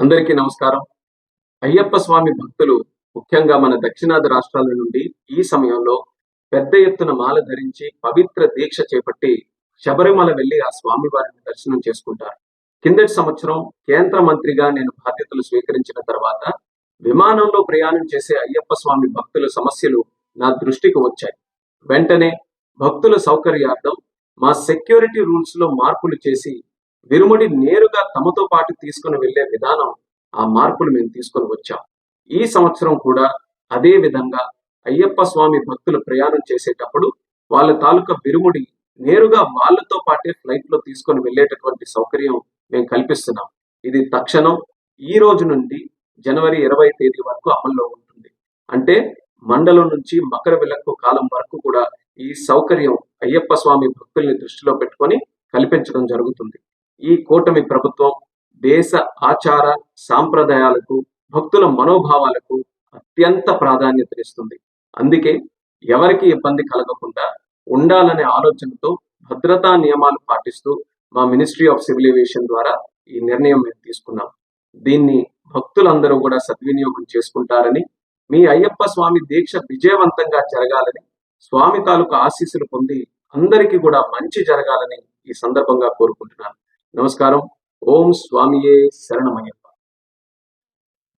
అందరికీ నమస్కారం. అయ్యప్ప స్వామి భక్తులు ముఖ్యంగా మన దక్షిణాది రాష్ట్రాల నుండి ఈ సమయంలో పెద్ద ఎత్తున మాల ధరించి పవిత్ర దీక్ష చేపట్టి శబరిమల వెళ్లి ఆ స్వామి వారిని దర్శనం చేసుకుంటారు. కిందటి సంవత్సరం కేంద్ర మంత్రిగా నేను బాధ్యతలు స్వీకరించిన తర్వాత విమానంలో ప్రయాణం చేసే అయ్యప్ప స్వామి భక్తుల సమస్యలు నా దృష్టికి వచ్చాయి. వెంటనే భక్తుల సౌకర్యార్థం మా సెక్యూరిటీ రూల్స్ లో మార్పులు చేసి విరుముడి నేరుగా తమతో పాటు తీసుకుని వెళ్లే విధానం, ఆ మార్పులు మేము తీసుకొని వచ్చాం. ఈ సంవత్సరం కూడా అదే విధంగా అయ్యప్ప స్వామి భక్తులు ప్రయాణం చేసేటప్పుడు వాళ్ళ తాలూకా విరుముడి నేరుగా వాళ్ళతో పాటే ఫ్లైట్ లో తీసుకొని వెళ్లేటటువంటి సౌకర్యం మేము కల్పిస్తున్నాం. ఇది తక్షణం ఈ రోజు నుండి జనవరి 20 తేదీ వరకు అమల్లో ఉంటుంది. అంటే మండలం నుంచి మకర విలక్కు కాలం వరకు కూడా ఈ సౌకర్యం అయ్యప్ప స్వామి భక్తుల్ని దృష్టిలో పెట్టుకొని కల్పించడం జరుగుతుంది. ఈ కూటమి ప్రభుత్వం దేశ ఆచార సాంప్రదాయాలకు, భక్తుల మనోభావాలకు అత్యంత ప్రాధాన్యతనిస్తుంది. అందుకే ఎవరికి ఇబ్బంది కలగకుండా ఉండాలనే ఆలోచనతో భద్రతా నియమాలు పాటిస్తూ మా మినిస్ట్రీ ఆఫ్ సివిల్ ఏవియేషన్ ద్వారా ఈ నిర్ణయం మేము తీసుకున్నాం. దీన్ని భక్తులందరూ కూడా సద్వినియోగం చేసుకుంటారని, మీ అయ్యప్ప స్వామి దీక్ష విజయవంతంగా జరగాలని, స్వామి తాలూకు ఆశీస్సులు పొంది అందరికీ కూడా మంచి జరగాలని ఈ సందర్భంగా కోరుకుంటున్నాను. నమస్కారం. ఓం స్వామియే శరణమయ్య.